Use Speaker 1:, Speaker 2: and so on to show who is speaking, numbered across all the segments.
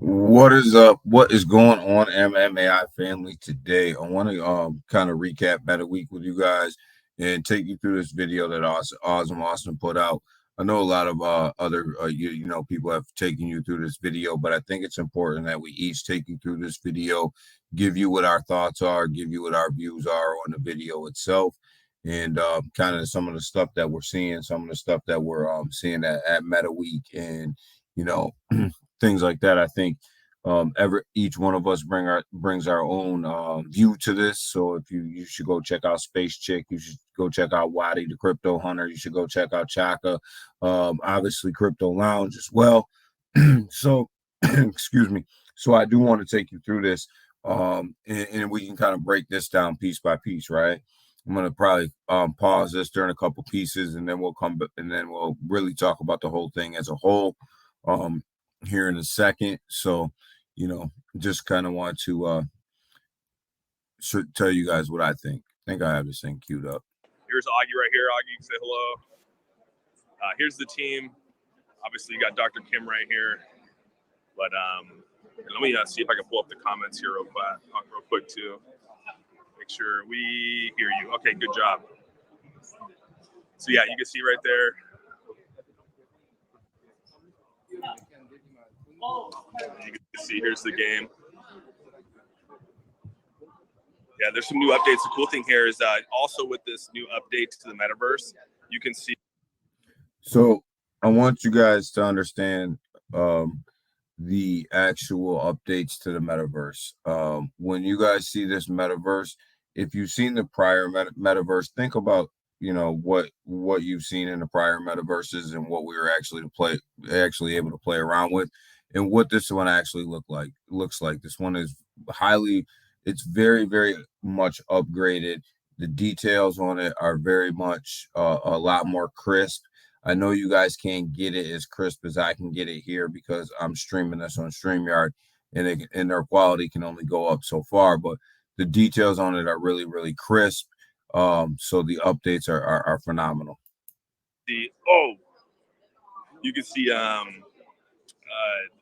Speaker 1: What is up? What is going on, MMAI family? Today, I want to kind of recap Metaweek with you guys and take you through this video that Austin put out. I know a lot of other people have taken you through this video, but I think it's important that we each take you through this video, give you what our thoughts are, give you what our views are on the video itself, and kind of some of the stuff that we're seeing, some of the stuff that we're seeing at Metaweek, and you know. Things like that. I think each one of us brings our own view to this. So if you should go check out Space Chick, you should go check out Waddy the Crypto Hunter, you should go check out Chaka, obviously Crypto Lounge as well. So excuse me. So I do want to take you through this, and we can kind of break this down piece by piece, right? I'm gonna probably pause this during a couple pieces, and then we'll come back, and then we'll really talk about the whole thing as a whole. Um, Here in a second. So, just kind of want to tell you guys what I think. I think I have this thing queued up.
Speaker 2: Here's Augie right here. Augie, say hello. Here's the team. Obviously, you got Dr. Kim right here. But let me see if I can pull up the comments here real quick too. Make sure we hear you. Okay, good job. So yeah, you can see right there. You can see here's the game. Yeah, there's some new updates. The cool thing here is also with this new update to the metaverse, you can see.
Speaker 1: So I want you guys to understand the actual updates to the metaverse. When you guys see this metaverse, if you've seen the prior metaverse, think about what you've seen in the prior metaverses and what we were actually able to play around with, and what this one actually looks like. This one is it's very, very much upgraded. The details on it are very much a lot more crisp. I know you guys can't get it as crisp as I can get it here because I'm streaming this on StreamYard, and their quality can only go up so far, but the details on it are really, really crisp. So the updates are phenomenal.
Speaker 2: You can see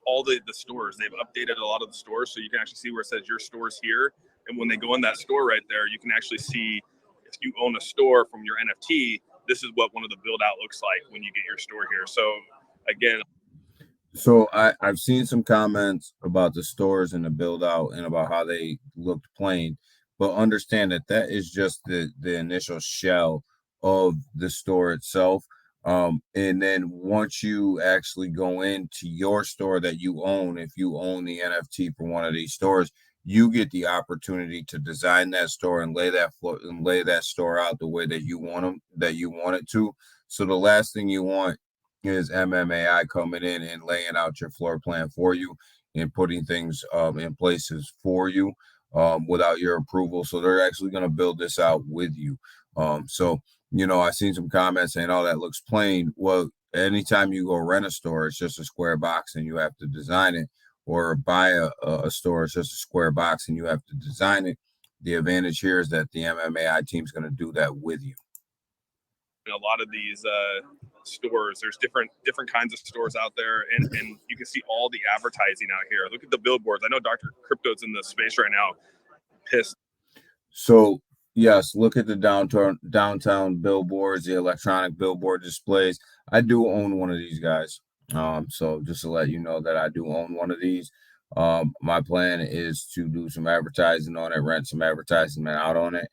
Speaker 2: all the stores. They've updated a lot of the stores, so you can actually see where it says your store's here. And when they go in that store right there, you can actually see if you own a store from your NFT, this is what one of the build out looks like when you get your store here. So again,
Speaker 1: so I've seen some comments about the stores and the build out and about how they looked plain, but understand that is just the initial shell of the store itself. And then once you actually go into your store that you own, if you own the NFT for one of these stores, you get the opportunity to design that store and lay that store out the way that you want it to. So the last thing you want is MMAI coming in and laying out your floor plan for you and putting things in places for you without your approval. So they're actually going to build this out with you. So I've seen some comments saying, "Oh, that looks plain." Well, anytime you go rent a store, it's just a square box and you have to design it, or buy a store, it's just a square box and you have to design it. The advantage here is that the MMAI team is going to do that with you.
Speaker 2: In a lot of these stores, there's different kinds of stores out there, and you can see all the advertising out here. Look at the billboards. I know Dr. Crypto's in the space right now, pissed.
Speaker 1: So yes, look at the downtown billboards, the electronic billboard displays. I do own one of these guys. So just to let you know that I do own one of these. My plan is to do some advertising on it, rent some advertisement out on it.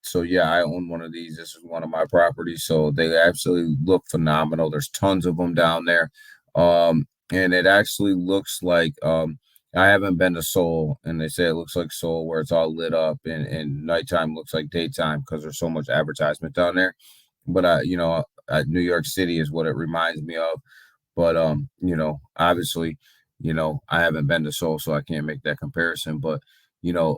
Speaker 1: So yeah, I own one of these. This is one of my properties, so they absolutely look phenomenal. There's tons of them down there. And it actually looks like I haven't been to Seoul, and they say it looks like Seoul where it's all lit up and nighttime looks like daytime because there's so much advertisement down there. But New York City is what it reminds me of. But obviously, I haven't been to Seoul, so I can't make that comparison. But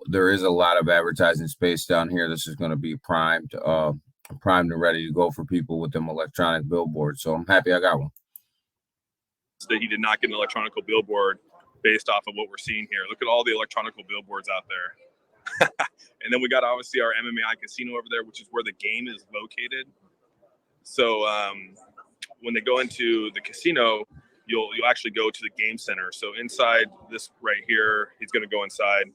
Speaker 1: there is a lot of advertising space down here. This is going to be primed and ready to go for people with them electronic billboards. So I'm happy I got one.
Speaker 2: That he did not get an electronic billboard based off of what we're seeing here. Look at all the electronic billboards out there. And then we got obviously our MMAI casino over there, which is where the game is located. So when they go into the casino, you'll actually go to the game center. So inside this right here, he's going to go inside.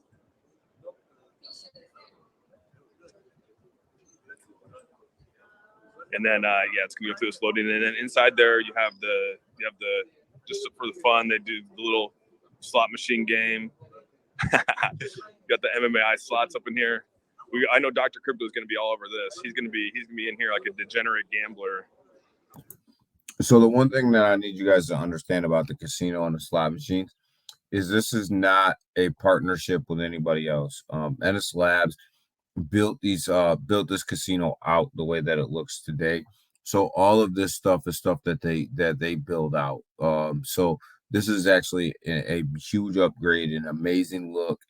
Speaker 2: And then it's gonna go through this loading, and then inside there you have the just for the fun they do the little slot machine game. Got the MMAI slots up in here. I know Dr. Crypto is gonna be all over this. He's gonna be in here like a degenerate gambler.
Speaker 1: So the one thing that I need you guys to understand about the casino and the slot machines is this is not a partnership with anybody else. Ennis Labs built this casino out the way that it looks today. So all of this stuff is stuff that they build out. So this is actually a huge upgrade, an amazing look,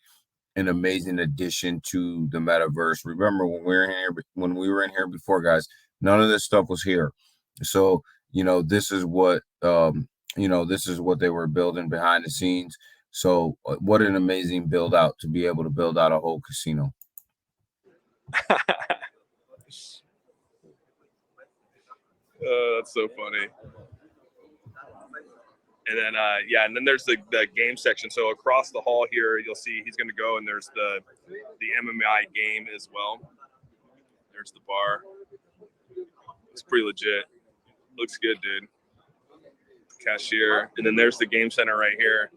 Speaker 1: an amazing addition to the metaverse. Remember when we were in here before, guys, none of this stuff was here. So this is what this is what they were building behind the scenes. So what an amazing build out to be able to build out a whole casino.
Speaker 2: That's so funny. And then and then there's the game section. So across the hall here, you'll see he's going to go, and there's the MMAI game as well. There's the bar. It's pretty legit. Looks good, dude. Cashier, and then there's the game center right here.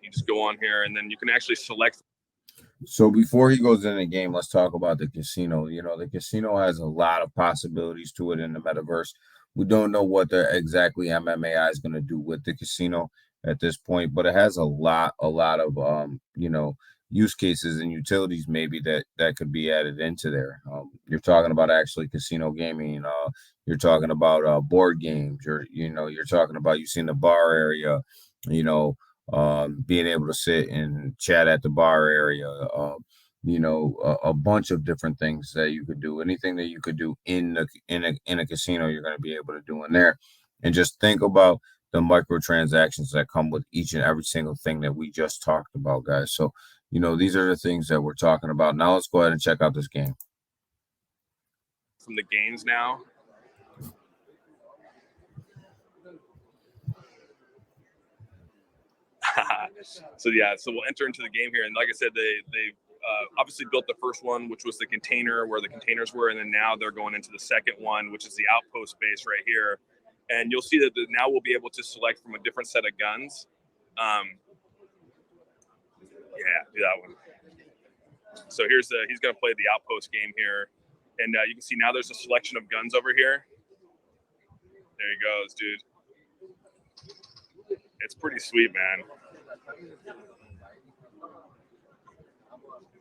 Speaker 2: You just go on here, and then you can actually select.
Speaker 1: So before he goes in the game, let's talk about the casino. The casino has a lot of possibilities to it in the metaverse. We don't know what exactly MMAI is going to do with the casino at this point, but it has a lot of use cases and utilities maybe that could be added into there. You're talking about actually casino gaming. You're talking about board games. You're talking about you've seen the bar area. Being able to sit and chat at the bar area, a bunch of different things that you could do. Anything that you could do in a casino, you're going to be able to do in there. And just think about the microtransactions that come with each and every single thing that we just talked about, guys. So, these are the things that we're talking about. Now let's go ahead and check out this game.
Speaker 2: From the games now. So we'll enter into the game here, and like I said, they obviously built the first one, which was the container where the containers were, and then now they're going into the second one, which is the outpost base right here. And you'll see that now we'll be able to select from a different set of guns. Do that one. So he's going to play the outpost game here, and you can see now there's a selection of guns over here. There he goes, dude. It's pretty sweet, man.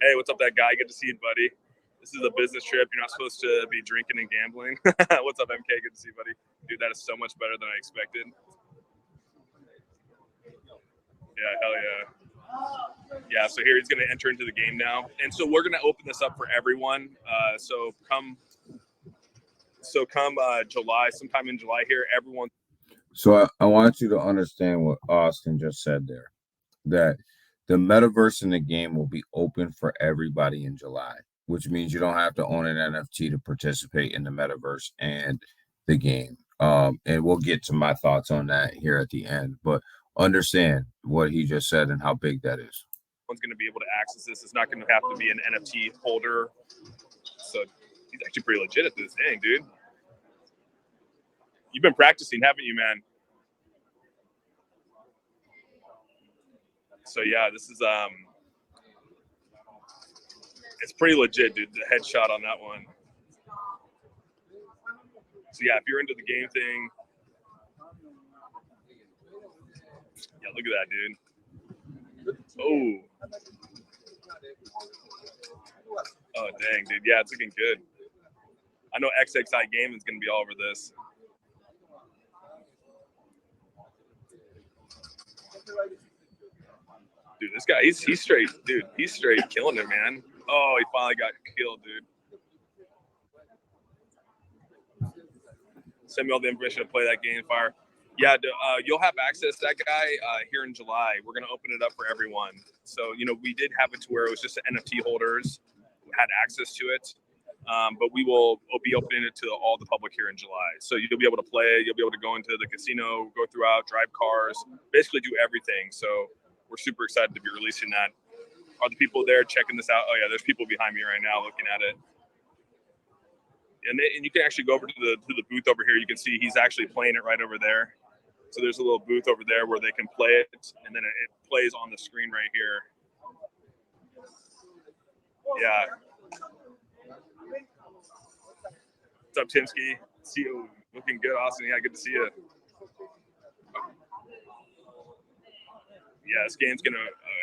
Speaker 2: Hey, what's up, that guy? Good to see you, buddy. This is a business trip. You're not supposed to be drinking and gambling. What's up, MK? Good to see you, buddy. Dude, that is so much better than I expected. Yeah, hell yeah. Yeah, so here he's going to enter into the game now. And so we're going to open this up for everyone. So come July, sometime in July here, everyone.
Speaker 1: So I want you to understand what Austin just said there, that the metaverse in the game will be open for everybody in July, which means you don't have to own an NFT to participate in the metaverse and the game. And we'll get to my thoughts on that here at the end, but understand what he just said and how big that is.
Speaker 2: One's going to be able to access this. It's not going to have to be an NFT holder. So he's actually pretty legit at this thing, dude. You've been practicing, haven't you, man? So yeah, this is it's pretty legit, dude. The headshot on that one. So yeah, if you're into the game thing, yeah, look at that, dude. Oh dang, dude. Yeah, it's looking good. I know XXI Gaming is gonna be all over this. Dude, this guy, he's straight, dude. He's straight killing it, man. Oh, he finally got killed, dude. Send me all the information to play that game, Fire. Yeah, you'll have access to that guy here in July. We're going to open it up for everyone. So, we did have it to where it was just NFT holders who had access to it. But we'll be opening it to all the public here in July. So you'll be able to play, you'll be able to go into the casino, go throughout, drive cars, basically do everything. So we're super excited to be releasing that. Are the people there checking this out? Oh yeah, there's people behind me right now looking at it. And you can actually go over to the booth over here. You can see he's actually playing it right over there. So there's a little booth over there where they can play it, and then it plays on the screen right here. Yeah. What's up, Timsky? See you looking good, Austin. Yeah, good to see you. Yeah, this game's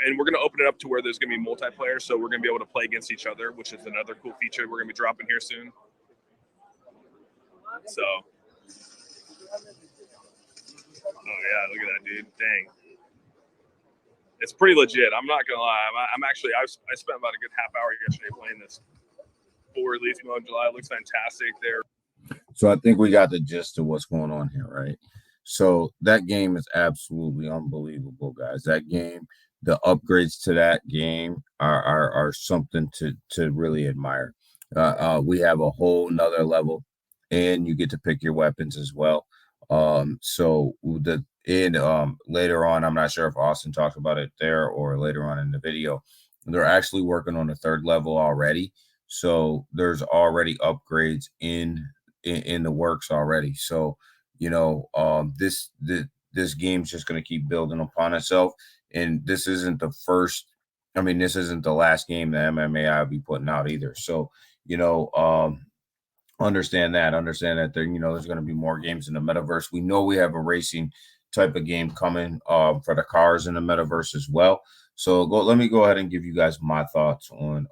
Speaker 2: and we're gonna open it up to where there's gonna be multiplayer, so we're gonna be able to play against each other, which is another cool feature we're gonna be dropping here soon. So, oh yeah, look at that, dude. Dang, it's pretty legit. I'm not gonna lie. I spent about a good half hour yesterday playing this full release mode in July. It looks fantastic there.
Speaker 1: So I think we got the gist of what's going on here, right? So that game is absolutely unbelievable, guys. That game, the upgrades to that game are something to really admire. We have a whole nother level, and you get to pick your weapons as well. Later on, I'm not sure if Austin talked about it there or later on in the video. They're actually working on a third level already. So there's already upgrades in the works already. So this game's just going to keep building upon itself, and this isn't the first. I mean, this isn't the last game that MMAI will be putting out either. So understand that there's going to be more games in the metaverse. We know we have a racing type of game coming for the cars in the metaverse as well. So let me go ahead and give you guys my thoughts on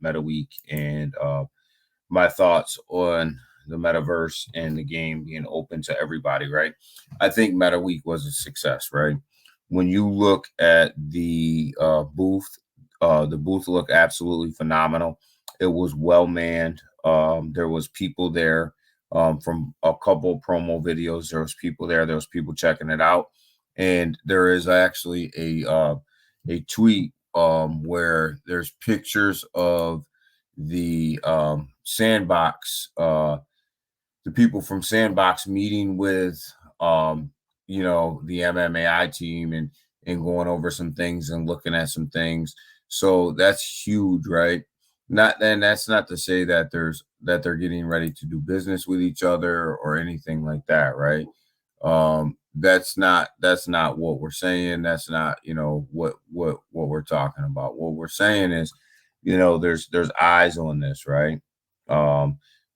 Speaker 1: Metaweek and my thoughts on the metaverse and the game being open to everybody, right? I think Metaweek was a success, right? When you look at the booth looked absolutely phenomenal. It was well manned. There was people there from a couple promo videos. There was people there. There was people checking it out, and there is actually a tweet where there's pictures of the Sandbox, the people from Sandbox meeting with the MMAI team and going over some things and looking at some things. So that's huge, right? That's not to say that they're getting ready to do business with each other or anything like that, right? That's not what we're saying. That's not what we're talking about. What we're saying is, there's eyes on this, right?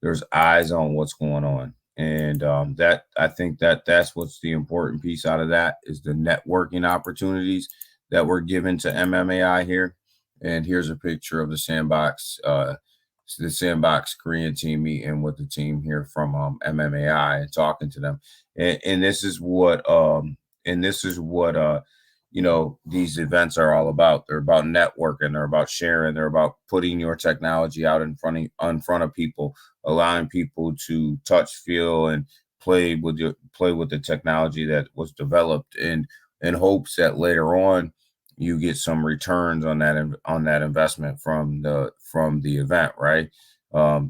Speaker 1: There's eyes on what's going on, and that I think that's what's the important piece out of that is the networking opportunities that were given to MMAI here. And here's a picture of the Sandbox Korean team meeting with the team here from MMAI and talking to them. And this is what these events are all about. They're about networking, they're about sharing, they're about putting your technology out in front of people, allowing people to touch, feel, and play with the technology that was developed in hopes that later on you get some returns on that investment from the event, right?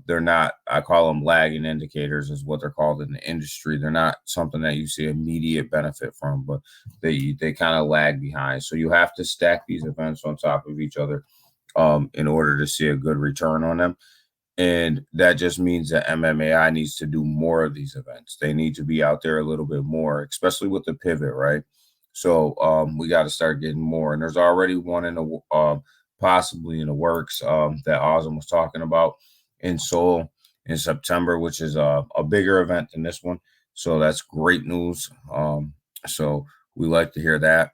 Speaker 1: They're not, I call them lagging indicators is what they're called in the industry. They're not something that you see immediate benefit from, but they kind of lag behind. So you have to stack these events on top of each other in order to see a good return on them. And that just means that MMAI needs to do more of these events. They need to be out there a little bit more, especially with the pivot, right? So we got to start getting more. And there's already one in the possibly in the works that Ozim was talking about in Seoul in September, which is a bigger event than this one. So that's great news. So we like to hear that.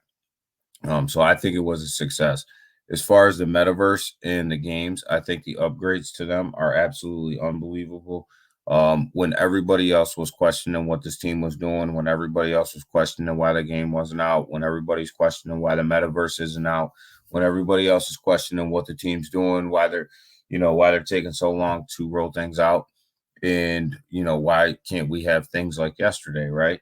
Speaker 1: So I think it was a success. As far as the metaverse and the games, I think the upgrades to them are absolutely unbelievable. When everybody else was questioning what this team was doing, when everybody else was questioning why the game wasn't out, when everybody's questioning why the metaverse isn't out, when everybody else is questioning what the team's doing, why they're taking so long to roll things out, and why can't we have things like yesterday, right?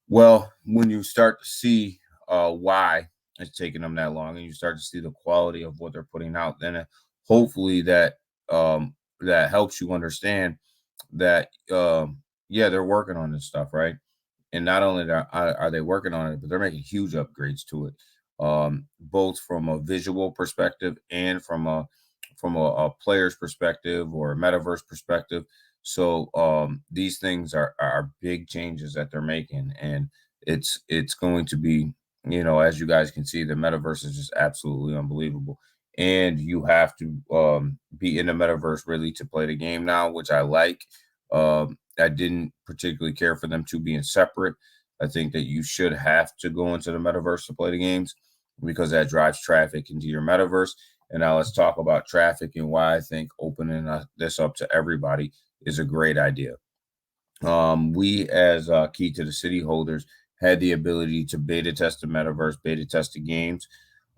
Speaker 1: Well, when you start to see why it's taking them that long, and you start to see the quality of what they're putting out, then hopefully that that helps you understand that yeah, they're working on this stuff, right? And not only are they working on it, but they're making huge upgrades to it, both from a visual perspective and from a player's perspective or a metaverse perspective. So these things are big changes that they're making, and it's going to be, as you guys can see, the metaverse is just absolutely unbelievable. And you have to be in the metaverse really to play the game now, which I like. I didn't particularly care for them two being separate. I think that you should have to go into the metaverse to play the games because that drives traffic into your metaverse. And now let's talk about traffic and why I think opening this up to everybody is a great idea. We, as Key to the City holders, had the ability to beta test the metaverse, beta test the games,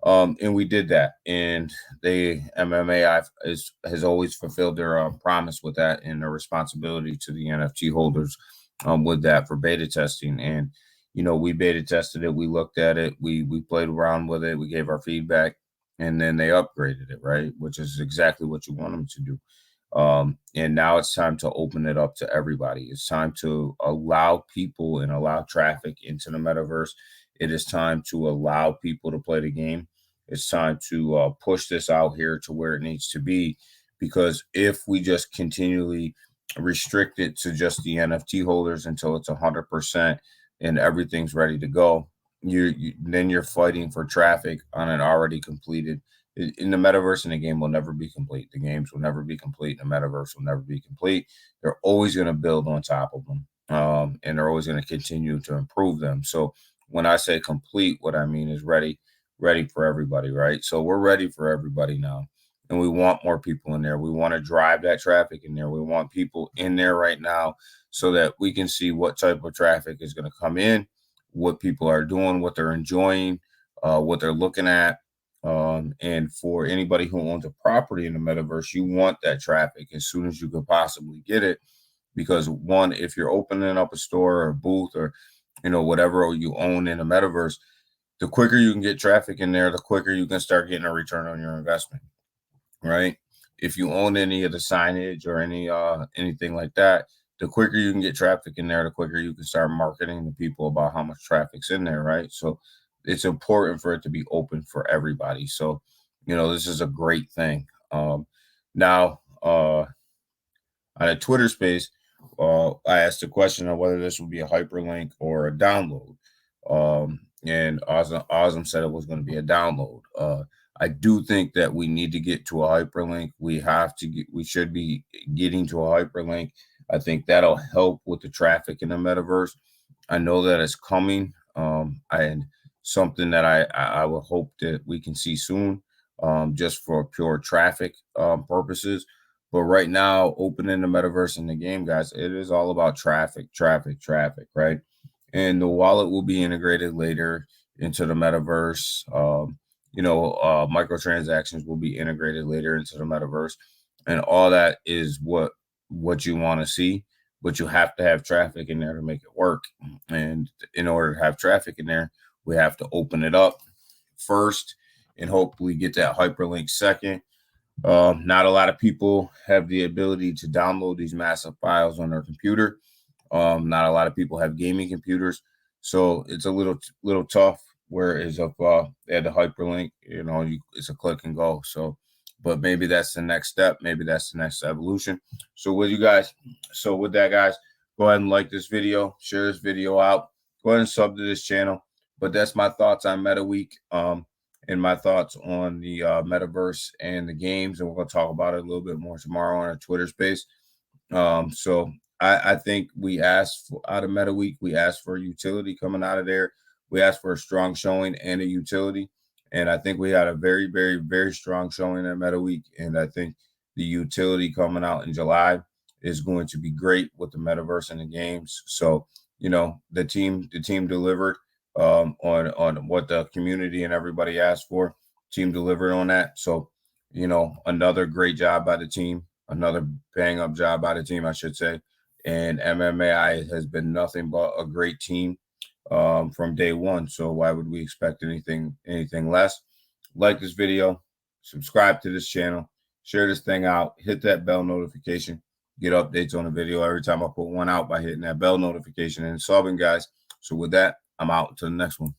Speaker 1: and we did that. And they MMAI has always fulfilled their promise with that and their responsibility to the NFT holders with that for beta testing. And we beta tested it, we looked at it, we played around with it, we gave our feedback, and then they upgraded it, right? Which is exactly what you want them to do. And now it's time to open it up to everybody. It's time to allow people and allow traffic into the metaverse. It is time to allow people to play the game. It's time to push this out here to where it needs to be. Because if we just continually restrict it to just the NFT holders until it's 100% and everything's ready to go, then you're fighting for traffic on an already completed in the metaverse, and the game will never be complete. The games will never be complete. The metaverse will never be complete. They're always going to build on top of them, and they're always going to continue to improve them. So when I say complete, what I mean is ready for everybody, right? So we're ready for everybody now, and we want more people in there. We want to drive that traffic in there. We want people in there right now so that we can see what type of traffic is going to come in, what people are doing, what they're enjoying, what they're looking at, and for anybody who owns a property in the metaverse, you want that traffic as soon as you could possibly get it. Because one, if you're opening up a store or a booth or whatever you own in the metaverse, the quicker you can get traffic in there, the quicker you can start getting a return on your investment, right? If you own any of the signage or anything like that, the quicker you can get traffic in there, the quicker you can start marketing to people about how much traffic's in there, right? So it's important for it to be open for everybody. So, this is a great thing. Now, on a Twitter space, I asked the question of whether this would be a hyperlink or a download. And Ozum said it was going to be a download. I do think that we need to get to a hyperlink. We should be getting to a hyperlink. I think that'll help with the traffic in the metaverse. I know that it's coming. And something that I would hope that we can see soon, just for pure traffic purposes. But right now, opening the metaverse in the game, guys, it is all about traffic, traffic, traffic, right? And the wallet will be integrated later into the metaverse. Microtransactions will be integrated later into the metaverse, and all that is what you want to see. But you have to have traffic in there to make it work. And in order to have traffic in there, we have to open it up first and hopefully get that hyperlink second. Not a lot of people have the ability to download these massive files on their computer. Not a lot of people have gaming computers, so it's a little tough. Whereas if they had the hyperlink, it's a click and go. So, but maybe that's the next step. Maybe that's the next evolution. So with that, guys, go ahead and like this video, share this video out. Go ahead and sub to this channel. But that's my thoughts on Metaweek. And my thoughts on the metaverse and the games. And we're going to talk about it a little bit more tomorrow on our Twitter space. So I think we asked out of Metaweek, we asked for utility coming out of there. We asked for a strong showing and a utility. And I think we had a very, very, very strong showing at Metaweek. And I think the utility coming out in July is going to be great with the metaverse and the games. So, the team delivered on what the community and everybody asked for. Team delivered on that. So, another great job by the team, another bang up job by the team, I should say. And MMAI has been nothing but a great team from day one. So why would we expect anything less? Like this video, subscribe to this channel, share this thing out, hit that bell notification, get updates on the video every time I put one out by hitting that bell notification and subbing, guys. So with that, I'm out to the next one.